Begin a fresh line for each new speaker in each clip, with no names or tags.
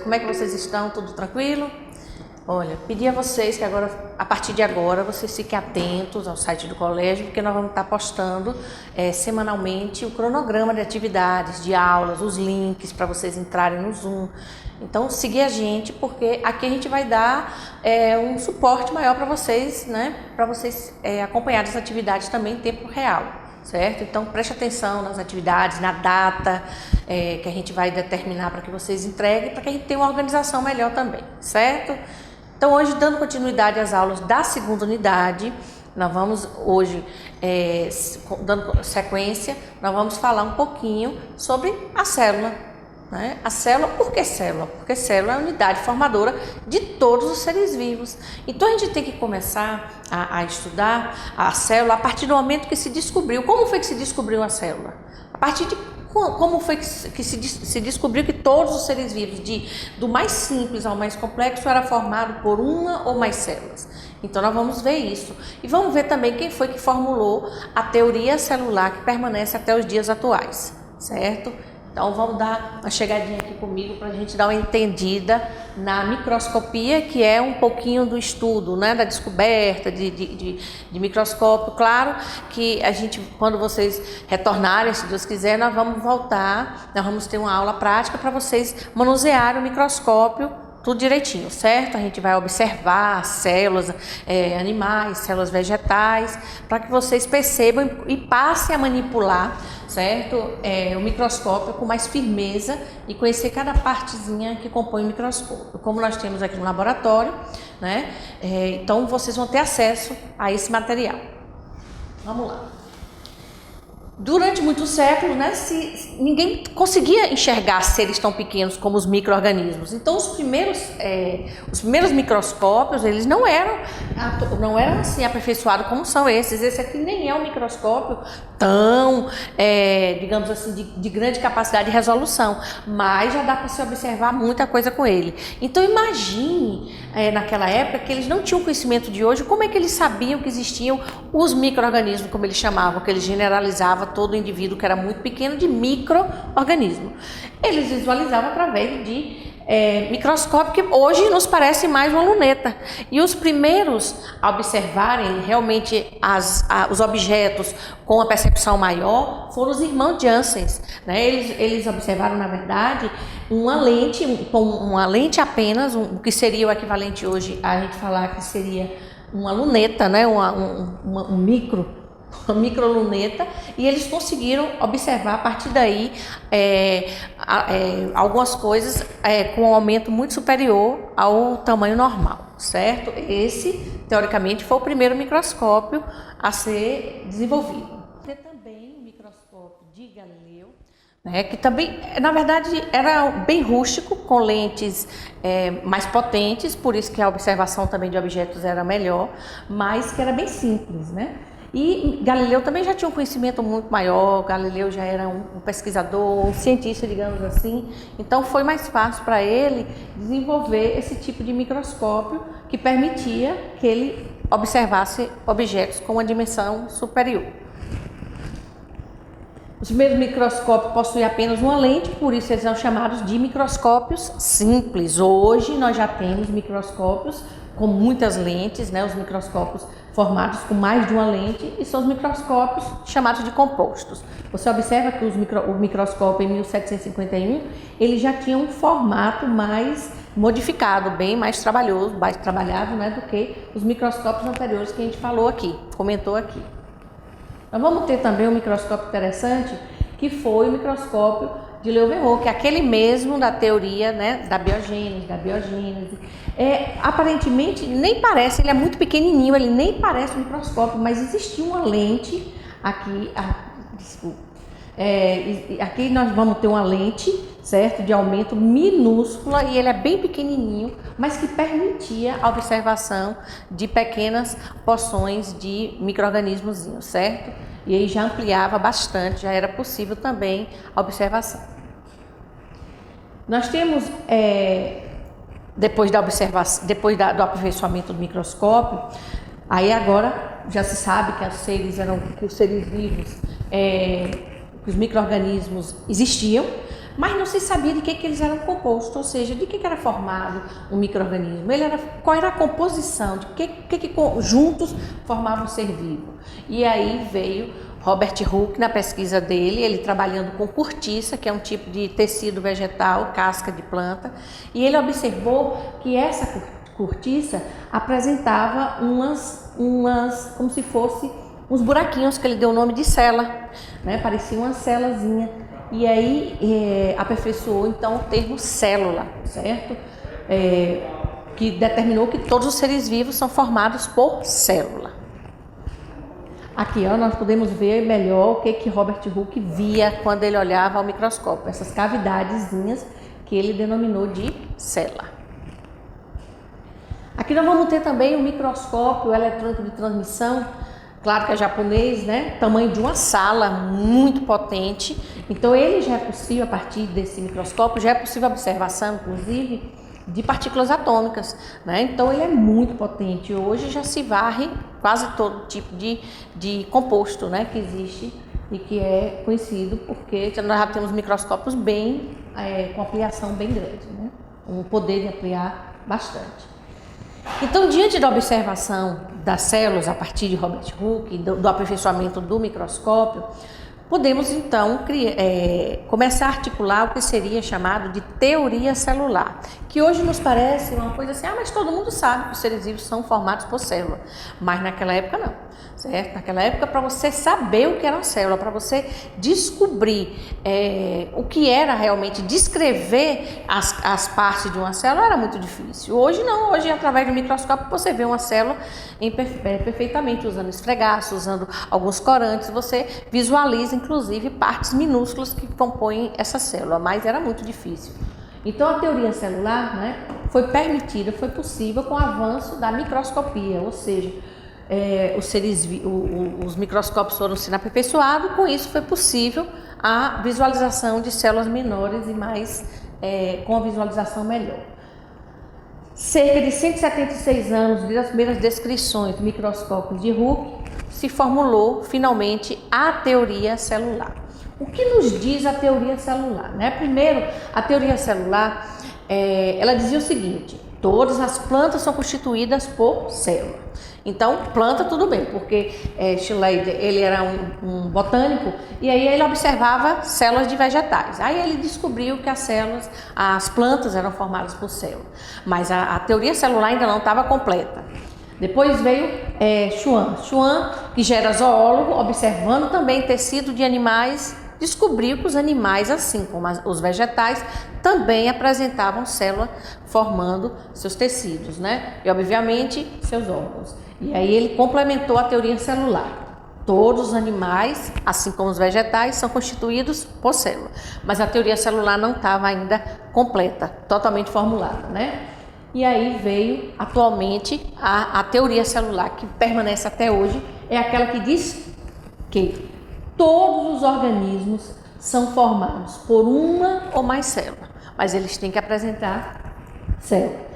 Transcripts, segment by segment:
Como é que vocês estão? Tudo tranquilo? Olha, pedi a vocês que agora, a partir de agora, vocês fiquem atentos ao site do colégio, porque nós vamos estar postando semanalmente o cronograma de atividades, de aulas, os links para vocês entrarem no Zoom. Então, seguir a gente, porque aqui a gente vai dar um suporte maior para vocês, né? Para vocês acompanharem as atividades também em tempo real, certo? Então, preste atenção nas atividades, na data que a gente vai determinar para que vocês entreguem, para que a gente tenha uma organização melhor também, certo? Então, hoje, dando continuidade às aulas da segunda unidade, nós vamos hoje, dando sequência, nós vamos falar um pouquinho sobre a célula. Né? A célula, por que célula? Porque célula é a unidade formadora de todos os seres vivos. Então, a gente tem que começar a estudar a célula a partir do momento que se descobriu. Como foi que se descobriu a célula? A partir de como foi que se descobriu que todos os seres vivos, do mais simples ao mais complexo, era formado por uma ou mais células. Então, nós vamos ver isso. E vamos ver também quem foi que formulou a teoria celular que permanece até os dias atuais, certo? Então, vamos dar uma chegadinha aqui comigo para a gente dar uma entendida na microscopia, que é um pouquinho do estudo, né, da descoberta de microscópio. Claro que a gente, quando vocês retornarem, se Deus quiser, nós vamos voltar, nós vamos ter uma aula prática para vocês manusearem o microscópio tudo direitinho, certo? A gente vai observar células animais, células vegetais, para que vocês percebam e passem a manipular, certo? O microscópio com mais firmeza e conhecer cada partezinha que compõe o microscópio. Como nós temos aqui no laboratório, né? Então vocês vão ter acesso a esse material. Vamos lá. Durante muitos séculos, né, ninguém conseguia enxergar seres tão pequenos como os micro-organismos. Então, os primeiros microscópios, eles não eram assim aperfeiçoados como são esses. Esse aqui nem é um microscópio tão, digamos assim, de grande capacidade de resolução, mas já dá para se observar muita coisa com ele. Então, imagine, naquela época, que eles não tinham conhecimento de hoje, como é que eles sabiam que existiam os micro-organismos, como eles chamavam, que eles generalizavam todo indivíduo que era muito pequeno de micro-organismo. Eles visualizavam através de microscópio, que hoje nos parece mais uma luneta. E os primeiros a observarem realmente os objetos com a percepção maior foram os irmãos Janssen, né? Eles observaram, na verdade, uma lente apenas, o que seria o equivalente hoje a gente falar que seria uma luneta, né? Uma microluneta, e eles conseguiram observar a partir daí algumas coisas com um aumento muito superior ao tamanho normal, certo? Esse, teoricamente, foi o primeiro microscópio a ser desenvolvido. Tem também o microscópio de Galileu, né, que também, na verdade, era bem rústico, com lentes mais potentes, por isso que a observação também de objetos era melhor, mas que era bem simples, né? E Galileu também já tinha um conhecimento muito maior, Galileu já era um pesquisador, um cientista, digamos assim, então foi mais fácil para ele desenvolver esse tipo de microscópio que permitia que ele observasse objetos com uma dimensão superior. Os primeiros microscópios possuem apenas uma lente, por isso eles são chamados de microscópios simples. Hoje nós já temos microscópios com muitas lentes, né? Os microscópios formados com mais de uma lente, e são os microscópios chamados de compostos. Você observa que o microscópio em 1751, ele já tinha um formato mais modificado, bem mais trabalhoso, mais trabalhado, né, do que os microscópios anteriores que a gente falou aqui, comentou aqui. Nós vamos ter também um microscópio interessante, que foi o microscópio de Liouville, que é aquele mesmo da teoria, né, da biogênese. Aparentemente nem parece, ele é muito pequenininho, ele nem parece um microscópio, mas existia uma lente aqui, aqui nós vamos ter uma lente, certo, de aumento minúscula, e ele é bem pequenininho, mas que permitia a observação de pequenas porções de micro-organismos, certo? E aí já ampliava bastante, já era possível também a observação. Nós temos, depois do aperfeiçoamento do microscópio, aí agora já se sabe que os seres vivos, que os micro-organismos existiam. mas não se sabia de que eles eram compostos, ou seja, de que era formado um micro-organismo, qual era a composição, de que juntos formavam um ser vivo. E aí veio Robert Hooke na pesquisa dele, ele trabalhando com cortiça, que é um tipo de tecido vegetal, casca de planta, e ele observou que essa cortiça apresentava como se fosse uns buraquinhos, que ele deu o nome de cela, né? Parecia uma celazinha. E aí aperfeiçoou então o termo célula, certo? Que determinou que todos os seres vivos são formados por célula. Aqui, ó, nós podemos ver melhor o que Robert Hooke via quando ele olhava ao microscópio, essas cavidadezinhas que ele denominou de célula. Aqui nós vamos ter também o microscópio eletrônico de transmissão, claro que é japonês, né? Tamanho de uma sala, muito potente. Então ele já é possível, a partir desse microscópio, já é possível a observação, inclusive, de partículas atômicas, né? Então ele é muito potente. Hoje já se varre quase todo tipo de composto, né, que existe e que é conhecido, porque nós já temos microscópios com ampliação bem grande, né? Um poder de ampliar bastante. Então, diante da observação das células a partir de Robert Hooke, do aperfeiçoamento do microscópio, podemos então começar a articular o que seria chamado de teoria celular, que hoje nos parece uma coisa assim, mas todo mundo sabe que os seres vivos são formados por célula, mas naquela época não, certo? Naquela época, para você saber o que era uma célula, para você descobrir o que era realmente, descrever as partes de uma célula, era muito difícil. Hoje não, hoje através do microscópio você vê uma célula perfeitamente, usando esfregaço, usando alguns corantes, você visualiza inclusive partes minúsculas que compõem essa célula, mas era muito difícil. Então a teoria celular, né, foi possível com o avanço da microscopia, ou seja, os microscópios foram sendo aperfeiçoados, com isso foi possível a visualização de células menores e mais com a visualização melhor. Cerca de 176 anos das primeiras descrições microscópicas de Hooke, se formulou finalmente a teoria celular. O que nos diz a teoria celular, né? Primeiro, a teoria celular, ela dizia o seguinte: todas as plantas são constituídas por célula. Então, planta tudo bem, porque Schleider, ele era um botânico, e aí ele observava células de vegetais. Aí ele descobriu que as plantas eram formadas por células, mas a teoria celular ainda não estava completa. Depois veio Schwann, que já era zoólogo, observando também tecido de animais, descobriu que os animais, assim como os vegetais, também apresentavam célula formando seus tecidos, né? E obviamente seus órgãos. E aí ele complementou a teoria celular. Todos os animais, assim como os vegetais, são constituídos por célula. Mas a teoria celular não estava ainda completa, totalmente formulada, né? E aí veio atualmente a teoria celular, que permanece até hoje, é aquela que diz que todos os organismos são formados por uma ou mais células, mas eles têm que apresentar célula.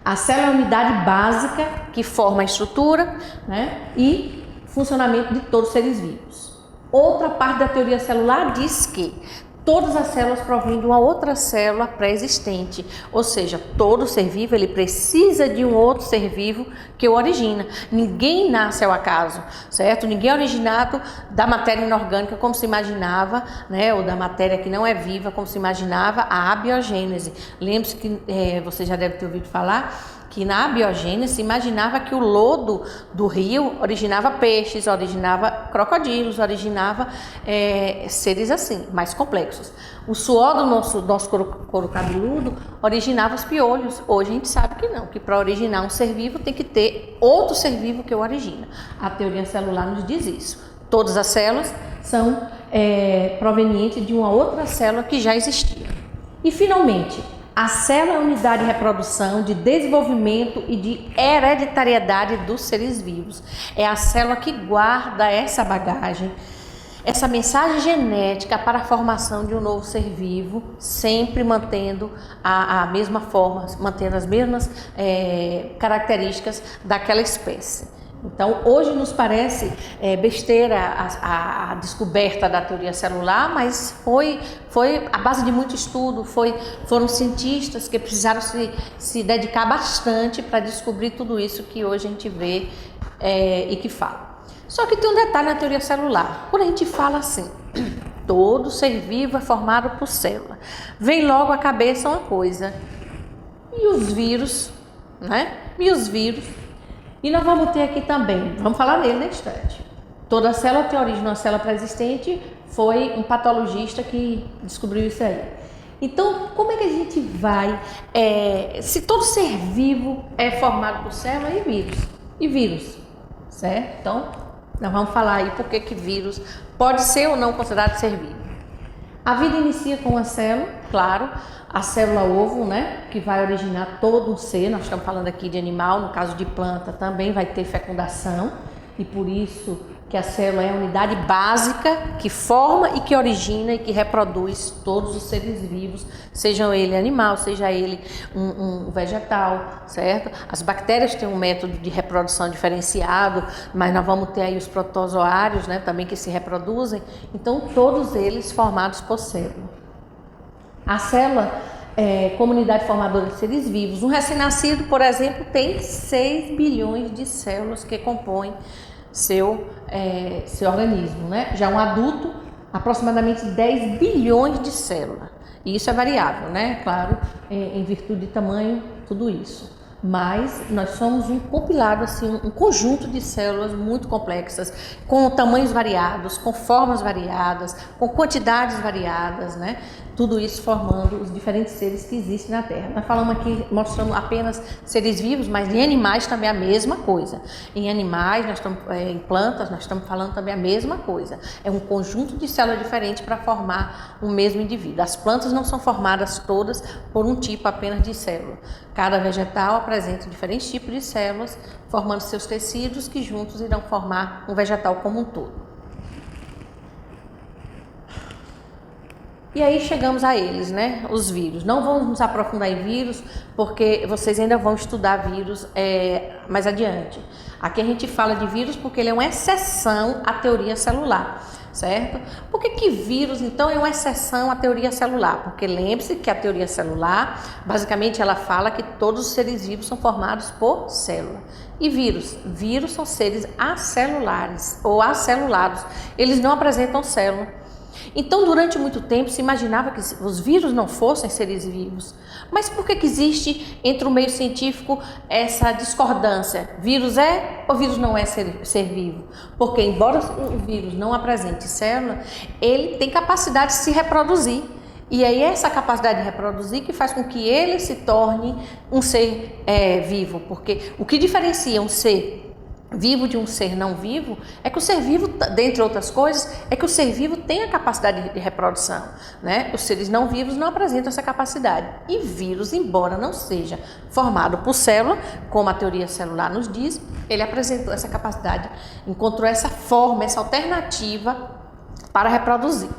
A célula é a unidade básica que forma a estrutura, né, e funcionamento de todos os seres vivos. Outra parte da teoria celular diz que todas as células provêm de uma outra célula pré-existente, ou seja, todo ser vivo ele precisa de um outro ser vivo que o origina. Ninguém nasce ao acaso, certo? Ninguém é originado da matéria inorgânica como se imaginava, né? Ou da matéria que não é viva como se imaginava a abiogênese. Lembre-se que você já deve ter ouvido falar que na abiogênese se imaginava que o lodo do rio originava peixes, originava crocodilos, originava seres assim, mais complexos. O suor do nosso couro cabeludo originava os piolhos. Hoje a gente sabe que não, que para originar um ser vivo tem que ter outro ser vivo que o origina. A teoria celular nos diz isso. Todas as células são provenientes de uma outra célula que já existia. E finalmente, a célula é a unidade de reprodução, de desenvolvimento e de hereditariedade dos seres vivos. É a célula que guarda essa bagagem, essa mensagem genética para a formação de um novo ser vivo, sempre mantendo a mesma forma, mantendo as mesmas características daquela espécie. Então, hoje nos parece besteira a descoberta da teoria celular, mas foi à base de muito estudo, foram cientistas que precisaram se dedicar bastante para descobrir tudo isso que hoje a gente vê e que fala. Só que tem um detalhe na teoria celular. Quando a gente fala assim, todo ser vivo é formado por célula, vem logo à cabeça uma coisa, e os vírus, né? E os vírus. E nós vamos ter aqui também, vamos falar nele na instante. Toda célula tem origem numa célula pré-existente, foi um patologista que descobriu isso aí. Então, como é que a gente vai, se todo ser vivo é formado por célula e vírus, certo? Então, nós vamos falar aí por que vírus pode ser ou não considerado ser vivo. A vida inicia com uma célula, claro, a célula ovo, né, que vai originar todo um ser. Nós estamos falando aqui de animal, no caso de planta também vai ter fecundação, e por isso que a célula é a unidade básica que forma e que origina e que reproduz todos os seres vivos, seja ele animal, seja ele um vegetal, certo? As bactérias têm um método de reprodução diferenciado, mas nós vamos ter aí os protozoários, né, também que se reproduzem, então todos eles formados por célula. A célula é comunidade formadora de seres vivos. Um recém-nascido, por exemplo, tem 6 bilhões de células que compõem seu organismo, né? Já um adulto, aproximadamente 10 bilhões de células. E isso é variável, né? Claro, em virtude de tamanho, tudo isso. Mas nós somos um compilado, assim, um conjunto de células muito complexas, com tamanhos variados, com formas variadas, com quantidades variadas, né? Tudo isso formando os diferentes seres que existem na Terra. Nós falamos aqui, mostrando apenas seres vivos, mas em animais também é a mesma coisa. Em animais, em plantas, nós estamos falando também a mesma coisa. É um conjunto de células diferentes para formar o mesmo indivíduo. As plantas não são formadas todas por um tipo apenas de célula. Cada vegetal apresenta diferentes tipos de células, formando seus tecidos que juntos irão formar um vegetal como um todo. E aí chegamos a eles, né? Os vírus. Não vamos nos aprofundar em vírus, porque vocês ainda vão estudar vírus mais adiante. Aqui a gente fala de vírus porque ele é uma exceção à teoria celular, certo? Por que vírus, então, é uma exceção à teoria celular? Porque lembre-se que a teoria celular, basicamente, ela fala que todos os seres vivos são formados por célula. E vírus são seres acelulares ou acelulados. Eles não apresentam célula. Então, durante muito tempo, se imaginava que os vírus não fossem seres vivos. Mas por que existe entre o meio científico essa discordância? Vírus é ou vírus não é ser vivo? Porque, embora o vírus não apresente célula, ele tem capacidade de se reproduzir. E aí essa capacidade de reproduzir que faz com que ele se torne um ser vivo. Porque o que diferencia um ser vivo de um ser não vivo é que o ser vivo, dentre outras coisas, é que o ser vivo tem a capacidade de reprodução, né? Os seres não vivos não apresentam essa capacidade. E vírus, embora não seja formado por célula, como a teoria celular nos diz, ele apresentou essa capacidade, encontrou essa forma, essa alternativa para reproduzir.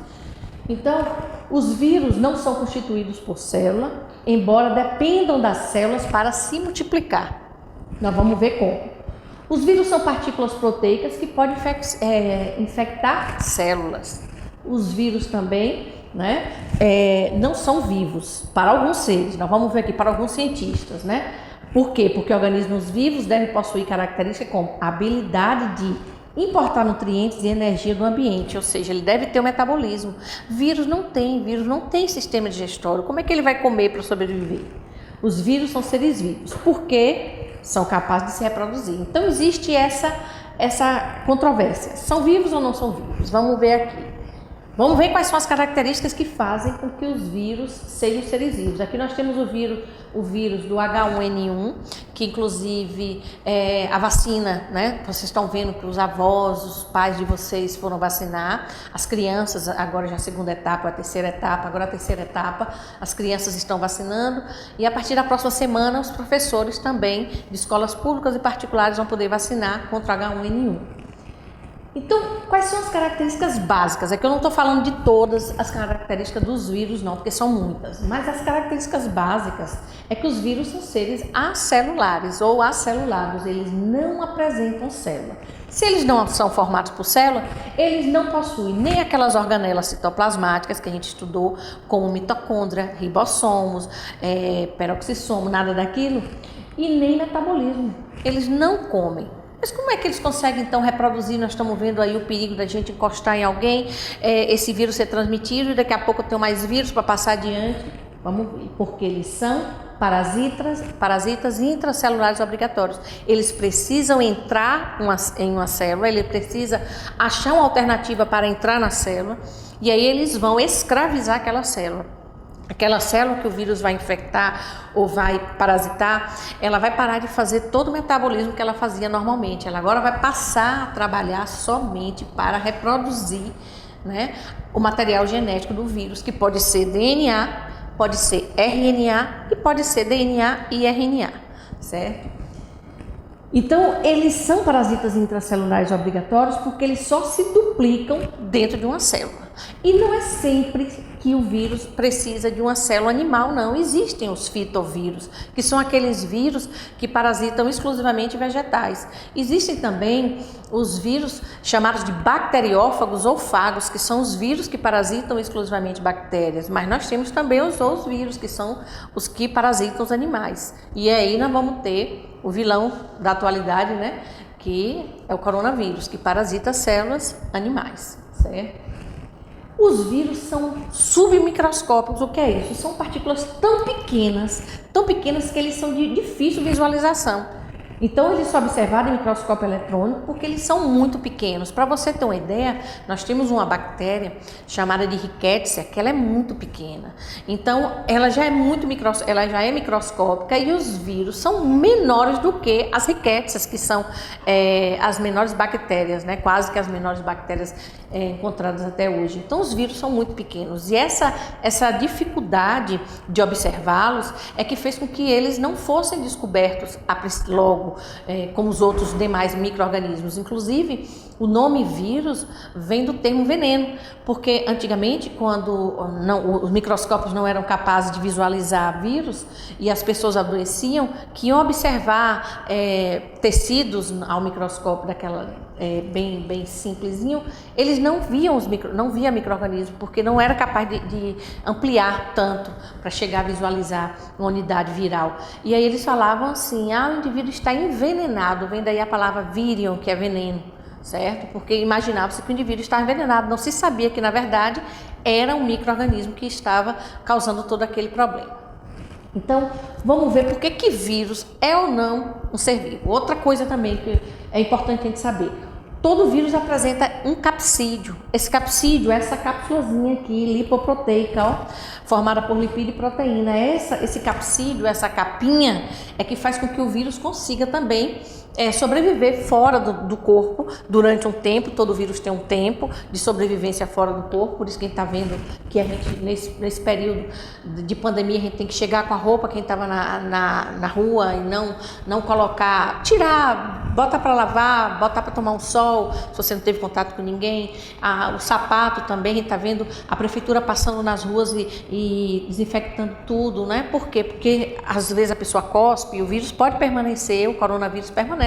Então, os vírus não são constituídos por célula, embora dependam das células para se multiplicar. Nós vamos ver como. Os vírus são partículas proteicas que podem infectar células. Os vírus também, né, não são vivos para alguns seres. Nós vamos ver aqui para alguns cientistas, né? Por quê? Porque organismos vivos devem possuir características como a habilidade de importar nutrientes e energia do ambiente, ou seja, ele deve ter um metabolismo. Vírus não tem sistema digestório. Como é que ele vai comer para sobreviver? Os vírus são seres vivos. Por quê? São capazes de se reproduzir. Então existe essa controvérsia. São vivos ou não são vivos? Vamos ver aqui. Vamos ver quais são as características que fazem com que os vírus sejam seres vivos. Aqui nós temos o vírus do H1N1, que inclusive a vacina, né? Vocês estão vendo que os avós, os pais de vocês foram vacinar, as crianças, agora já a segunda etapa, a terceira etapa, agora a terceira etapa, as crianças estão vacinando e a partir da próxima semana os professores também de escolas públicas e particulares vão poder vacinar contra o H1N1. Então, quais são as características básicas? É que eu não estou falando de todas as características dos vírus, não, porque são muitas. Mas as características básicas é que os vírus são seres acelulares ou acelulados, eles não apresentam célula. Se eles não são formados por célula, eles não possuem nem aquelas organelas citoplasmáticas que a gente estudou, como mitocôndria, ribossomos, peroxissomo, nada daquilo, e nem metabolismo. Eles não comem. Mas como é que eles conseguem, então, reproduzir? Nós estamos vendo aí o perigo da gente encostar em alguém, esse vírus ser transmitido e daqui a pouco eu tenho mais vírus para passar adiante. Vamos ver, porque eles são parasitas intracelulares obrigatórios. Eles precisam entrar em uma célula, ele precisa achar uma alternativa para entrar na célula e aí eles vão escravizar aquela célula. Aquela célula que o vírus vai infectar ou vai parasitar, ela vai parar de fazer todo o metabolismo que ela fazia normalmente. Ela agora vai passar a trabalhar somente para reproduzir, né, o material genético do vírus, que pode ser DNA, pode ser RNA e pode ser DNA e RNA, certo? Então, eles são parasitas intracelulares obrigatórios porque eles só se duplicam dentro de uma célula. E não é sempre que o vírus precisa de uma célula animal, não. Existem os fitovírus, que são aqueles vírus que parasitam exclusivamente vegetais. Existem também os vírus chamados de bacteriófagos ou fagos, que são os vírus que parasitam exclusivamente bactérias. Mas nós temos também os outros vírus, que são os que parasitam os animais. E aí nós vamos ter o vilão da atualidade, né? Que é o coronavírus, que parasita células animais, certo? Os vírus são submicroscópicos. O que é isso? São partículas tão pequenas que eles são de difícil visualização. Então, eles são observados em microscópio eletrônico porque eles são muito pequenos. Para você ter uma ideia, nós temos uma bactéria chamada de Rickettsia, que ela é muito pequena. Então, ela já é microscópica e os vírus são menores do que as Rickettsia, que são as menores bactérias, né? Quase que as menores bactérias encontradas até hoje. Então, os vírus são muito pequenos. E essa dificuldade de observá-los é que fez com que eles não fossem descobertos logo, como os outros demais micro-organismos. Inclusive, o nome vírus vem do termo veneno, porque antigamente, quando os microscópios não eram capazes de visualizar vírus e as pessoas adoeciam, que iam observar tecidos ao microscópio bem simplesinho, eles não viam micro-organismos, porque não era capaz de ampliar tanto para chegar a visualizar uma unidade viral. E aí eles falavam assim: o indivíduo está envenenado, vem daí a palavra virion, que é veneno, certo? Porque imaginava-se que o indivíduo estava envenenado, não se sabia que na verdade era um micro-organismo que estava causando todo aquele problema. Então, vamos ver por que vírus é ou não um ser vivo. Outra coisa também que é importante a gente saber: todo vírus apresenta um capsídeo. Esse capsídeo é essa cápsulazinha aqui, lipoproteica, ó, formada por lipídio e proteína. Esse capsídeo, essa capinha, é que faz com que o vírus consiga também sobreviver fora do corpo durante um tempo. Todo vírus tem um tempo de sobrevivência fora do corpo, por isso que a gente está vendo que a gente, nesse período de pandemia, a gente tem que chegar com a roupa, quem estava na rua, e não colocar, tirar, bota para lavar, bota para tomar um sol, se você não teve contato com ninguém. O sapato também, a gente está vendo a prefeitura passando nas ruas e desinfectando tudo, né? Por quê? Porque às vezes a pessoa cospe e o vírus pode permanecer, o coronavírus permanece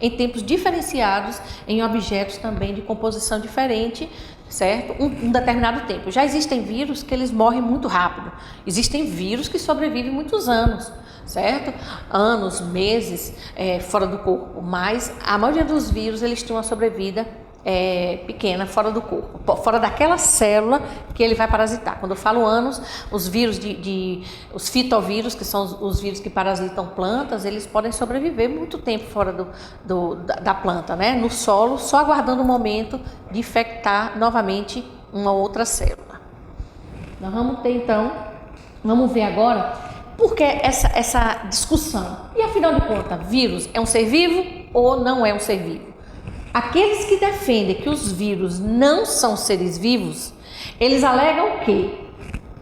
em tempos diferenciados, em objetos também de composição diferente, certo? Um determinado tempo. Já existem vírus que eles morrem muito rápido. Existem vírus que sobrevivem muitos anos, certo? Anos, meses fora do corpo. Mas a maioria dos vírus, eles têm uma sobrevida pequena fora do corpo, fora daquela célula que ele vai parasitar. Quando eu falo anos, os vírus os fitovírus, que são os vírus que parasitam plantas, eles podem sobreviver muito tempo fora da planta, né? No solo, só aguardando o momento de infectar novamente uma outra célula. Nós vamos ter então, vamos ver agora por que essa discussão. E afinal de contas, vírus é um ser vivo ou não é um ser vivo? Aqueles que defendem que os vírus não são seres vivos, eles alegam que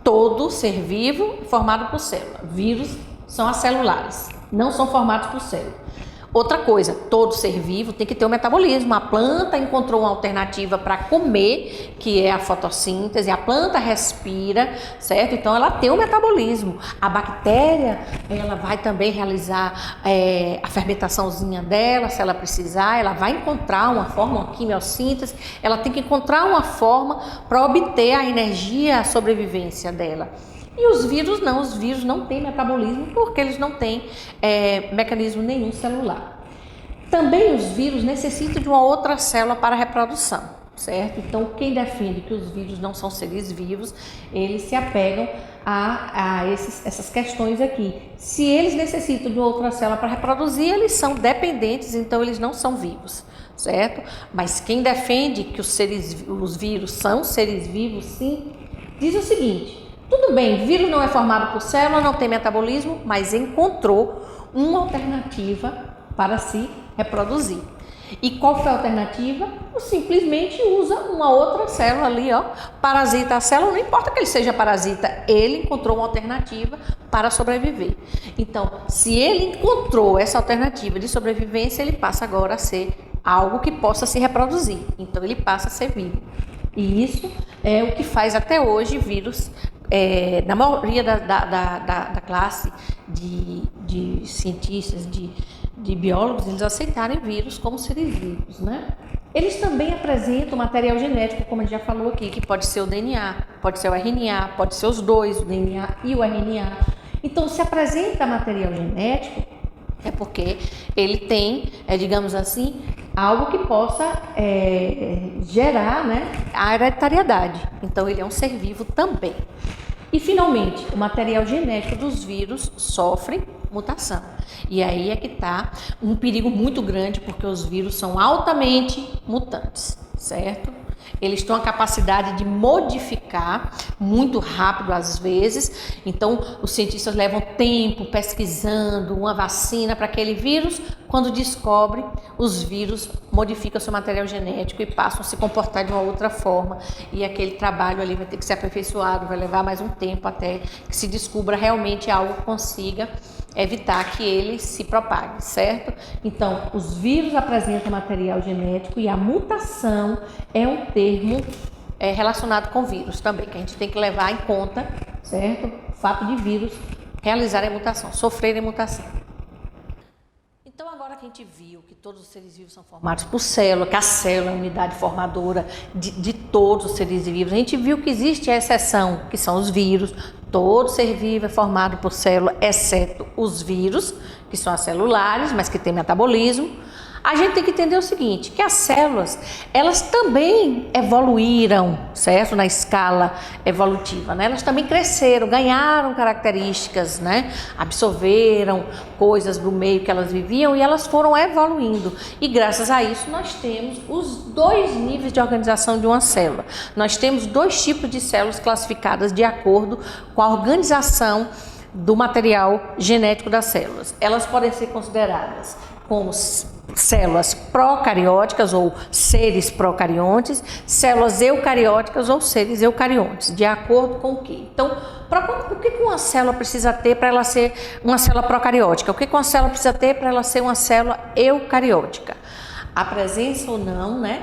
todo ser vivo é formado por célula. Vírus são acelulares, não são formados por célula. Outra coisa, todo ser vivo tem que ter um metabolismo. A planta encontrou uma alternativa para comer, que é a fotossíntese. A planta respira, certo? Então ela tem um metabolismo. A bactéria, ela vai também realizar a fermentaçãozinha dela, se ela precisar. Ela vai encontrar uma forma, uma quimiossíntese. Ela tem que encontrar uma forma para obter a energia, a sobrevivência dela. E os vírus não têm metabolismo porque eles não têm mecanismo nenhum celular. Também os vírus necessitam de uma outra célula para a reprodução, certo? Então, quem defende que os vírus não são seres vivos, eles se apegam a essas questões aqui. Se eles necessitam de outra célula para reproduzir, eles são dependentes, então eles não são vivos, certo? Mas quem defende que os vírus são seres vivos, sim, diz o seguinte: tudo bem, vírus não é formado por célula, não tem metabolismo, mas encontrou uma alternativa para se reproduzir. E qual foi a alternativa? Simplesmente usa uma outra célula ali, ó, parasita a célula, não importa que ele seja parasita, ele encontrou uma alternativa para sobreviver. Então, se ele encontrou essa alternativa de sobrevivência, ele passa agora a ser algo que possa se reproduzir. Então, ele passa a ser vivo. E isso é o que faz até hoje vírus. Na maioria da classe de cientistas, de biólogos, eles aceitarem vírus como seres vivos, né? Eles também apresentam material genético, como a gente já falou aqui, que pode ser o DNA, pode ser o RNA, pode ser os dois, o DNA e o RNA. Então, se apresenta material genético, é porque ele tem, digamos assim, algo que possa gerar, né, a hereditariedade. Então, ele é um ser vivo também. E, finalmente, o material genético dos vírus sofre mutação. E aí é que está um perigo muito grande, porque os vírus são altamente mutantes, certo? Eles têm a capacidade de modificar muito rápido às vezes. Então, os cientistas levam tempo pesquisando uma vacina para aquele vírus. Quando descobre, os vírus modificam seu material genético e passam a se comportar de uma outra forma. E aquele trabalho ali vai ter que ser aperfeiçoado, vai levar mais um tempo até que se descubra realmente algo que consiga evitar que ele se propague, certo? Então, os vírus apresentam material genético e a mutação é um termo relacionado com vírus também, que a gente tem que levar em conta, certo? O fato de vírus realizarem mutação, sofrerem mutação. Então, agora que a gente viu que todos os seres vivos são formados por célula, que a célula é a unidade formadora de todos os seres vivos, a gente viu que existe a exceção, que são os vírus. Todo ser vivo é formado por célula, exceto os vírus, que são as celulares, mas que têm metabolismo. A gente tem que entender o seguinte, que as células, elas também evoluíram, certo? Na escala evolutiva, né? Elas também cresceram, ganharam características, né? Absorveram coisas do meio que elas viviam e elas foram evoluindo. E graças a isso nós temos os dois níveis de organização de uma célula. Nós temos dois tipos de células classificadas de acordo com a organização do material genético das células. Elas podem ser consideradas como células procarióticas ou seres procariontes, células eucarióticas ou seres eucariontes, de acordo com o quê? Então, o que uma célula precisa ter para ela ser uma célula procariótica? O que uma célula precisa ter para ela ser uma célula eucariótica? A presença ou não, né,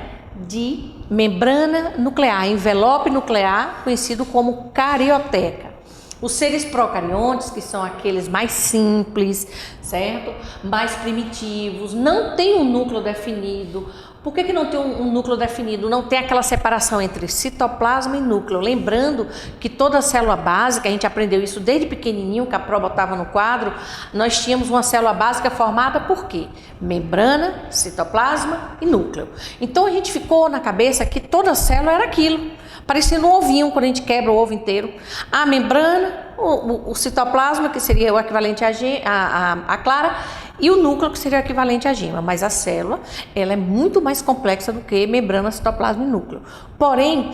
de membrana nuclear, envelope nuclear, conhecido como carioteca. Os seres procariontes, que são aqueles mais simples, certo? Mais primitivos, não tem um núcleo definido. Por que não tem um núcleo definido? Não tem aquela separação entre citoplasma e núcleo. Lembrando que toda célula básica, a gente aprendeu isso desde pequenininho, que a prova botava no quadro, nós tínhamos uma célula básica formada por quê? Membrana, citoplasma e núcleo. Então a gente ficou na cabeça que toda célula era aquilo. Parecendo um ovinho, quando a gente quebra o ovo inteiro. A membrana, o citoplasma, que seria o equivalente à clara, e o núcleo, que seria o equivalente à gema. Mas a célula, ela é muito mais complexa do que membrana, citoplasma e núcleo. Porém,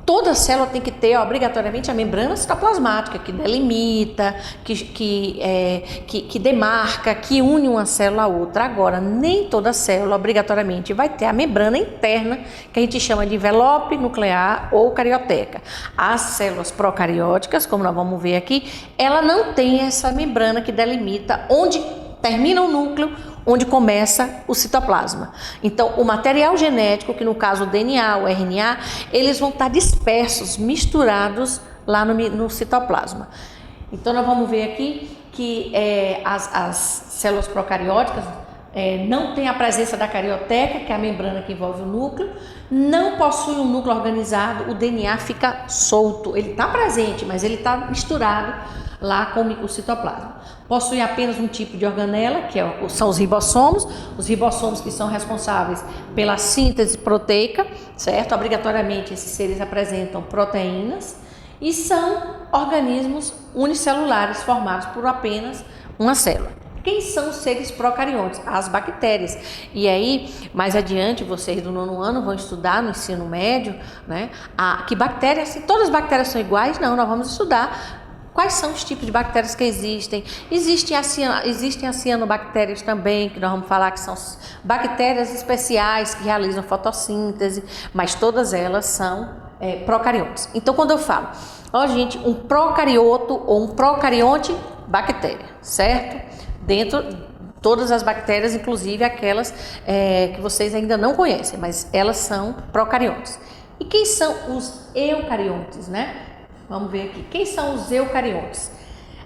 toda célula tem que ter obrigatoriamente a membrana citoplasmática, que delimita, que demarca, que une uma célula a outra. Agora, nem toda célula obrigatoriamente vai ter a membrana interna, que a gente chama de envelope nuclear ou carioteca. As células procarióticas, como nós vamos ver aqui, ela não tem essa membrana que delimita onde termina o núcleo, onde começa o citoplasma. Então, o material genético, que no caso o DNA, o RNA, eles vão estar dispersos, misturados lá no citoplasma. Então, nós vamos ver aqui que as células procarióticas não tem a presença da carioteca, que é a membrana que envolve o núcleo, não possui um núcleo organizado, o DNA fica solto, ele está presente, mas ele está misturado lá com o citoplasma. Possui apenas um tipo de organela, que são os ribossomos que são responsáveis pela síntese proteica, certo? Obrigatoriamente esses seres apresentam proteínas e são organismos unicelulares formados por apenas uma célula. Quem são os seres procariontes? As bactérias. E aí, mais adiante, vocês do 9º ano vão estudar no ensino médio, né? Que bactérias, se todas as bactérias são iguais, não, nós vamos estudar quais são os tipos de bactérias que existem. Existem as cianobactérias também, que nós vamos falar que são bactérias especiais que realizam fotossíntese, mas todas elas são procariontes. Então, quando eu falo, gente, um procarioto ou um procarionte, bactéria, certo? Dentro todas as bactérias, inclusive aquelas que vocês ainda não conhecem, mas elas são procariontes. E quem são os eucariontes, né? Vamos ver aqui. Quem são os eucariontes?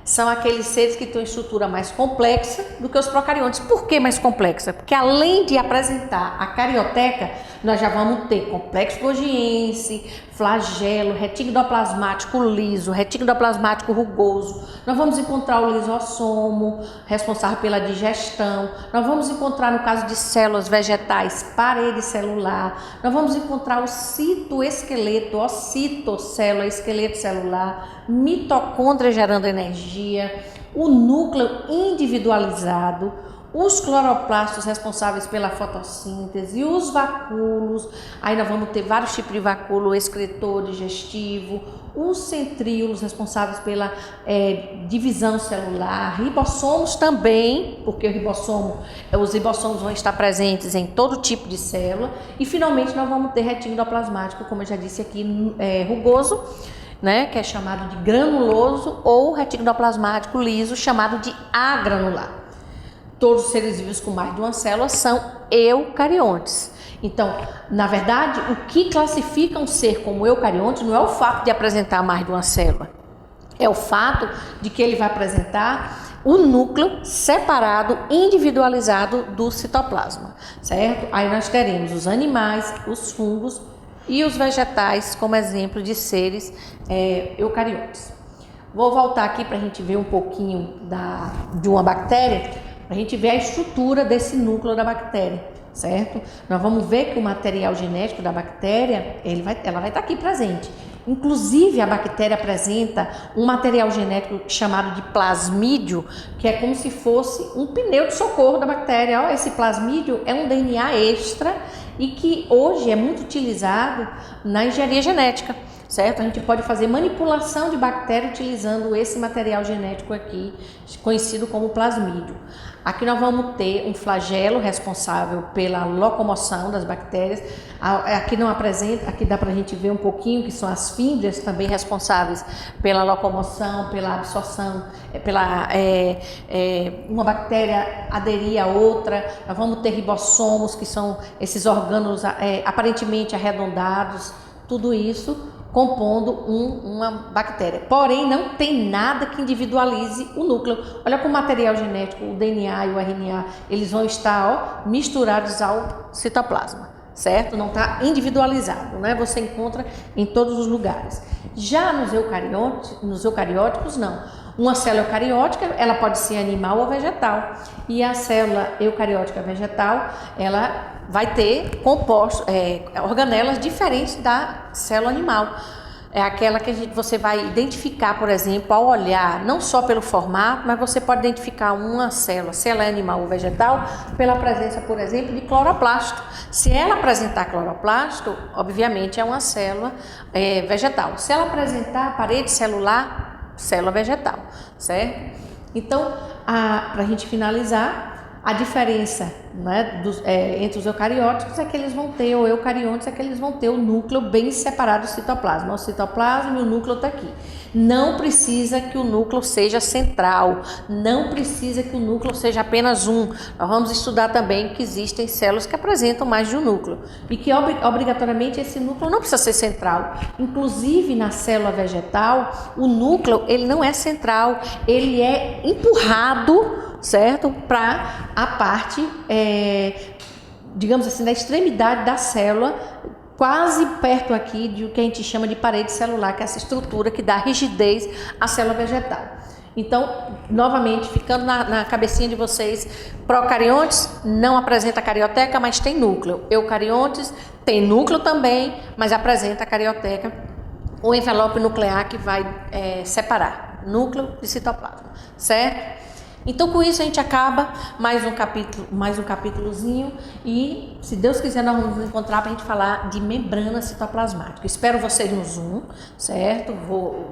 São aqueles seres que têm uma estrutura mais complexa do que os procariontes. Por que mais complexa? Porque além de apresentar a carioteca, nós já vamos ter complexo golgiense, flagelo, retículo endoplasmático liso, retículo endoplasmático rugoso. Nós vamos encontrar o lisossomo, responsável pela digestão. Nós vamos encontrar, no caso de células vegetais, parede celular. Nós vamos encontrar o citoesqueleto, ocitocélula, esqueleto celular, mitocôndria gerando energia, o núcleo individualizado, os cloroplastos responsáveis pela fotossíntese, os vacúolos, aí nós vamos ter vários tipos de vacúolo, excretor, digestivo, os centríolos responsáveis pela divisão celular, ribossomos também, porque os ribossomos vão estar presentes em todo tipo de célula, e finalmente nós vamos ter retículo endoplasmático, como eu já disse aqui, rugoso, né, que é chamado de granuloso, ou retículo endoplasmático liso, chamado de agranular. Todos os seres vivos com mais de uma célula são eucariontes. Então, na verdade, o que classifica um ser como eucarionte não é o fato de apresentar mais de uma célula, é o fato de que ele vai apresentar o núcleo separado, individualizado do citoplasma, certo? Aí nós teremos os animais, os fungos e os vegetais como exemplo de seres eucariontes. Vou voltar aqui para a gente ver um pouquinho de uma bactéria, para a gente ver a estrutura desse núcleo da bactéria, certo? Nós vamos ver que o material genético da bactéria, ela vai estar aqui presente. Inclusive, a bactéria apresenta um material genético chamado de plasmídio, que é como se fosse um pneu de socorro da bactéria. Esse plasmídio é um DNA extra e que hoje é muito utilizado na engenharia genética, certo? A gente pode fazer manipulação de bactéria utilizando esse material genético aqui, conhecido como plasmídio. Aqui nós vamos ter um flagelo responsável pela locomoção das bactérias. Aqui não apresenta, aqui dá para a gente ver um pouquinho que são as fímbrias também responsáveis pela locomoção, pela absorção, uma bactéria aderir a outra. Nós vamos ter ribossomos, que são esses órgãos aparentemente arredondados, tudo isso compondo uma bactéria. Porém, não tem nada que individualize o núcleo. Olha como o material genético, o DNA e o RNA, eles vão estar misturados ao citoplasma, certo? Não está individualizado, né? Você encontra em todos os lugares. Já nos eucarióticos, não. Uma célula eucariótica, ela pode ser animal ou vegetal. E a célula eucariótica vegetal, ela vai ter organelas diferentes da célula animal. É aquela que você vai identificar, por exemplo, ao olhar, não só pelo formato, mas você pode identificar uma célula, se ela é animal ou vegetal, pela presença, por exemplo, de cloroplasto. Se ela apresentar cloroplasto, obviamente é uma célula vegetal. Se ela apresentar parede celular, célula vegetal, certo? Então, para a gente finalizar, A diferença, né, entre os eucarióticos é que eles vão ter, ou eucariontes é que eles vão ter o núcleo bem separado do citoplasma. O citoplasma e o núcleo está aqui. Não precisa que o núcleo seja central, não precisa que o núcleo seja apenas um. Nós vamos estudar também que existem células que apresentam mais de um núcleo e que obrigatoriamente esse núcleo não precisa ser central. Inclusive na célula vegetal, o núcleo ele não é central, ele é empurrado, certo? Para a parte, digamos assim, da extremidade da célula, quase perto aqui do que a gente chama de parede celular, que é essa estrutura que dá rigidez à célula vegetal. Então, novamente, ficando na cabecinha de vocês, procariontes não apresenta carioteca, mas tem núcleo. Eucariontes tem núcleo também, mas apresenta carioteca, o envelope nuclear que vai separar núcleo de citoplasma, certo? Então, com isso a gente acaba mais um capítulozinho e, se Deus quiser, nós vamos nos encontrar para a gente falar de membrana citoplasmática. Espero vocês no Zoom, certo?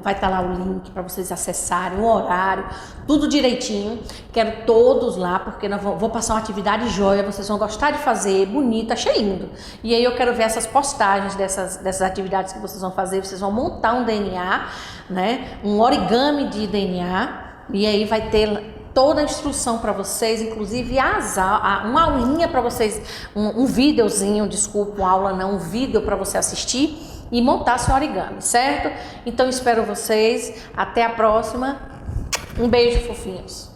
Vai estar lá o link para vocês acessarem, o horário, tudo direitinho. Quero todos lá, porque vou passar uma atividade joia, vocês vão gostar de fazer, bonita, achei lindo. E aí eu quero ver essas postagens dessas atividades que vocês vão fazer. Vocês vão montar um DNA, né? Um origami de DNA, e aí vai ter toda a instrução para vocês, inclusive uma aulinha para vocês, um videozinho, desculpa, uma aula não, um vídeo para você assistir e montar seu origami, certo? Então espero vocês, até a próxima, um beijo fofinhos.